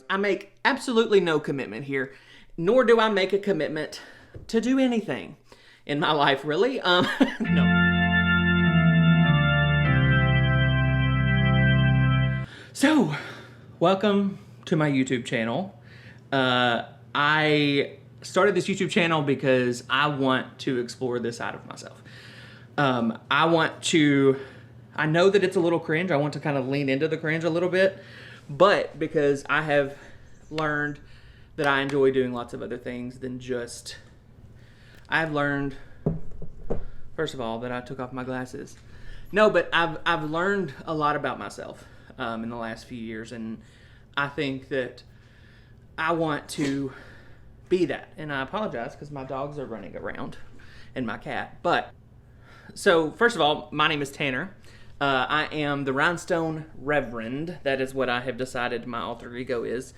I make absolutely no commitment here, nor do I make a commitment to do anything in my life, really. No. So, welcome to my YouTube channel. I started this YouTube channel because I want to explore this side of myself. I know that it's a little cringe. I want to kind of lean into the cringe a little bit, but because I have learned that I enjoy doing lots of other things than just, I've learned, first of all, that I took off my glasses. No, but I've learned a lot about myself in the last few years, and I think that I want to be that. And I apologize because my dogs are running around and my cat. But, so first of all, my name is Tanner. I am the Rhinestone Reverend. That is what I have decided my alter ego is.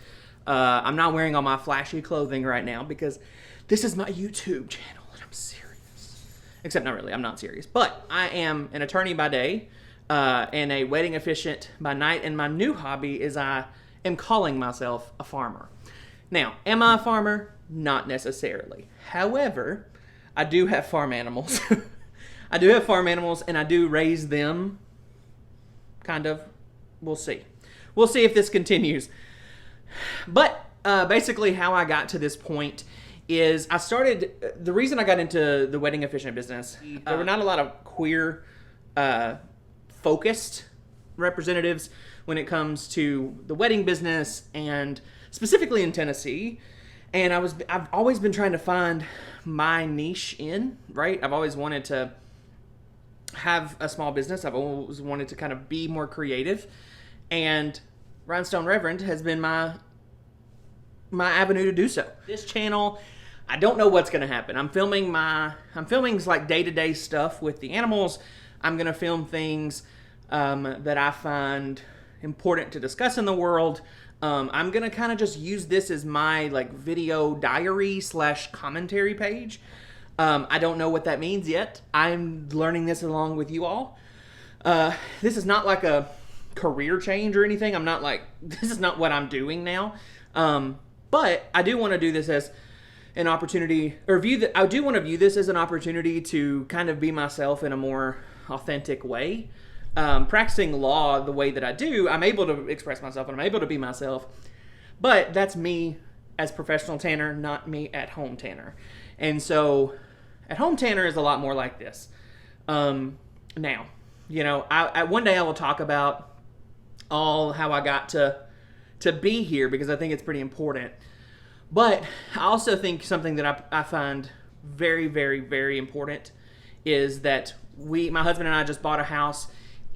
I'm not wearing all my flashy clothing right now because this is my YouTube channel and I'm serious. Except not really, I'm not serious. But I am an attorney by day and a wedding officiant by night. And my new hobby is I am calling myself a farmer. Now, am I a farmer? Not necessarily. However, I do have farm animals. I do have farm animals and I do raise them. Kind of. We'll see. We'll see if this continues. But basically how I got to this point is the reason I got into the wedding officiant business, there were not a lot of queer focused representatives when it comes to the wedding business and specifically in Tennessee. And I've always been trying to find my niche right? I've always wanted to have a small business. I've always wanted to kind of be more creative, and Rhinestone Reverend has been my avenue to do so. This channel, I don't know what's going to happen. I'm filming like day-to-day stuff with the animals. I'm going to film things that I find important to discuss in the world. I'm going to kind of just use this as my like video diary / commentary page. I don't know what that means yet. I'm learning this along with you all. This is not like a career change or anything. This is not what I'm doing now. But I do want to do this as an opportunity, I do want to view this as an opportunity to kind of be myself in a more authentic way. Practicing law the way that I do, I'm able to express myself and I'm able to be myself. But that's me as professional Tanner, not me at home Tanner. And so at home Tanner is a lot more like this. Now, one day I will talk about how I got to be here because I think it's pretty important. But I also think something that I find very, very, very important is that my husband and I just bought a house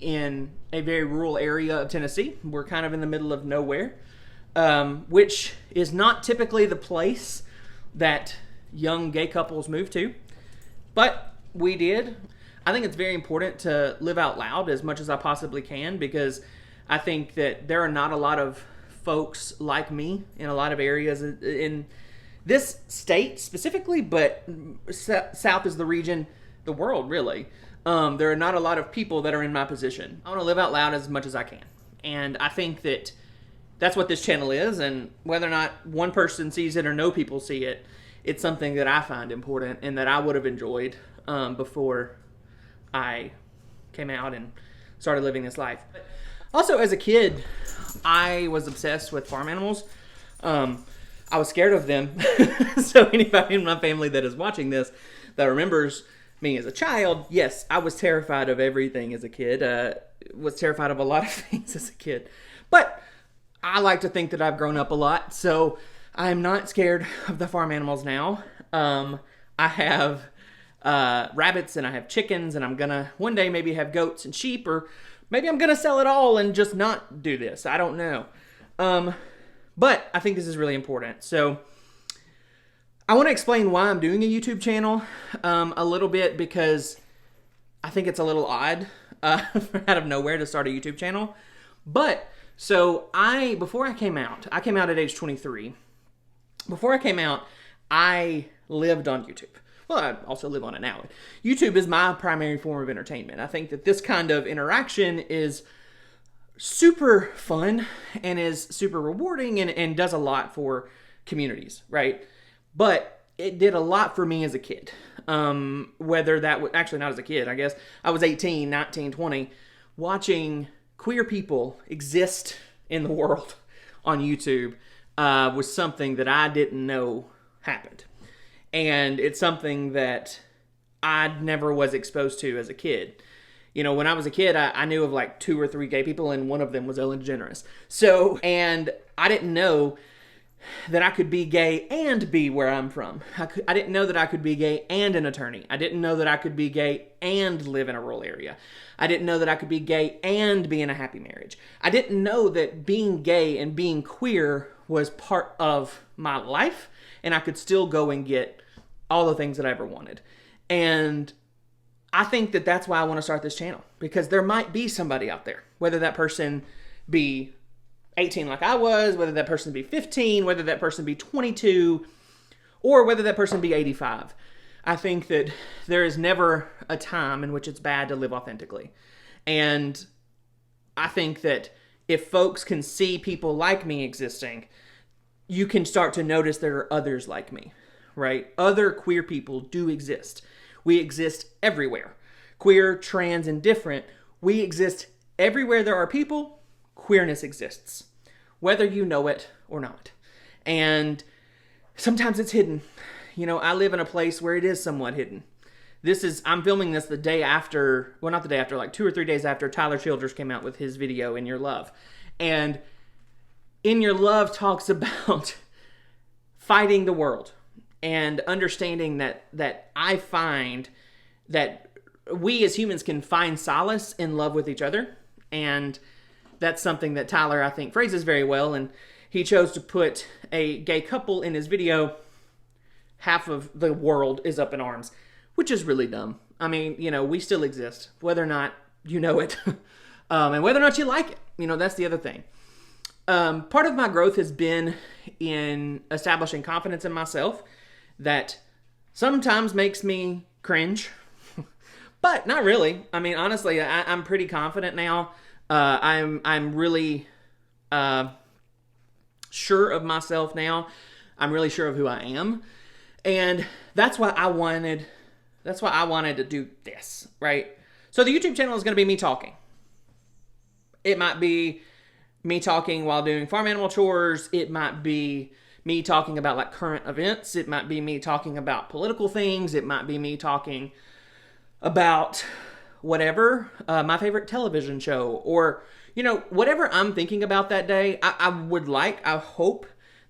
in a very rural area of Tennessee. We're kind of in the middle of nowhere, which is not typically the place that young gay couples move to. But we did. I think it's very important to live out loud as much as I possibly can because I think that there are not a lot of folks like me in a lot of areas in this state specifically, but South is the region, the world really. There are not a lot of people that are in my position. I want to live out loud as much as I can. And I think that that's what this channel is. And whether or not one person sees it or no people see it, it's something that I find important and that I would have enjoyed before I came out and started living this life. Also, as a kid, I was obsessed with farm animals. I was scared of them. So anybody in my family that is watching this that remembers me as a child, yes, I was terrified of everything as a kid. Was terrified of a lot of things as a kid. But I like to think that I've grown up a lot, so I'm not scared of the farm animals now. I have rabbits and I have chickens, and I'm gonna one day maybe have goats and sheep, or maybe I'm gonna sell it all and just not do this. I don't know. But I think this is really important. So I want to explain why I'm doing a YouTube channel a little bit, because I think it's a little odd out of nowhere to start a YouTube channel. But so before I came out at age 23. Before I came out, I lived on YouTube. Well, I also live on it now. YouTube is my primary form of entertainment. I think that this kind of interaction is super fun and is super rewarding and does a lot for communities, right? But it did a lot for me as a kid. Whether that was actually not as a kid, I guess I was 18, 19, 20, watching queer people exist in the world on YouTube was something that I didn't know happened. And it's something that I never was exposed to as a kid. You know, when I was a kid, I knew of like 2 or 3 gay people, and one of them was Ellen DeGeneres. So, and I didn't know that I could be gay and be where I'm from. I didn't know that I could be gay and an attorney. I didn't know that I could be gay and live in a rural area. I didn't know that I could be gay and be in a happy marriage. I didn't know that being gay and being queer was part of my life, and I could still go and get all the things that I ever wanted. And I think that that's why I want to start this channel, because there might be somebody out there, whether that person be 18 like I was, whether that person be 15, whether that person be 22, or whether that person be 85. I think that there is never a time in which it's bad to live authentically. And I think that if folks can see people like me existing, you can start to notice there are others like me, right? Other queer people do exist. We exist everywhere. Queer, trans, and different. We exist everywhere there are people. Queerness exists, whether you know it or not. And sometimes it's hidden. You know, I live in a place where it is somewhat hidden. I'm filming this the day after, well, not the day after, like 2 or 3 days after Tyler Childers came out with his video, In Your Love. And In Your Love talks about fighting the world and understanding that I find that we as humans can find solace in love with each other. And that's something that Tyler, I think, phrases very well. And he chose to put a gay couple in his video. Half of the world is up in arms, which is really dumb. I mean, you know, we still exist, whether or not you know it, and whether or not you like it. You know, that's the other thing. Part of my growth has been in establishing confidence in myself that sometimes makes me cringe, but not really. I mean, honestly, I'm pretty confident now. I'm really sure of myself now. I'm really sure of who I am. And that's why I wanted to do this, right? So the YouTube channel is going to be me talking. It might be me talking while doing farm animal chores. It might be me talking about like current events. It might be me talking about political things. It might be me talking about whatever, my favorite television show, or, you know, whatever I'm thinking about that day. I hope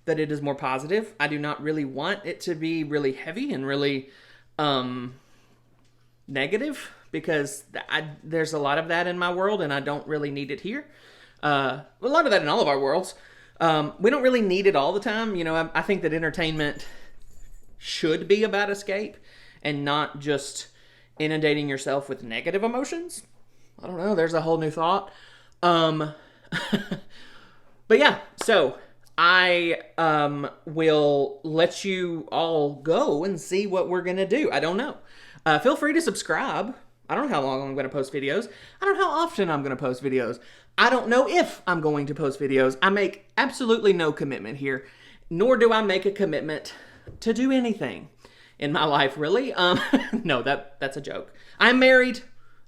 that it is more positive. I do not really want it to be really heavy and really negative, because there's a lot of that in my world and I don't really need it here. A lot of that in all of our worlds. We don't really need it all the time. You know, I think that entertainment should be about escape and not just inundating yourself with negative emotions. I don't know. There's a whole new thought. But yeah, so I will let you all go and see what we're going to do. I don't know. Feel free to subscribe. I don't know how long I'm going to post videos. I don't know how often I'm going to post videos. I don't know if I'm going to post videos. I make absolutely no commitment here, nor do I make a commitment to do anything in my life, really. No, that's a joke. I'm married.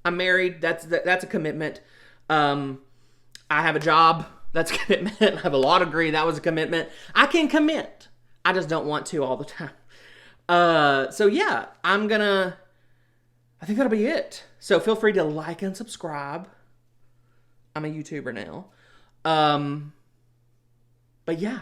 That's a commitment. I have a job. That's a commitment. I have a law degree. That was a commitment. I can commit. I just don't want to all the time. So yeah, I think that'll be it. So feel free to like and subscribe. I'm a YouTuber now. But yeah.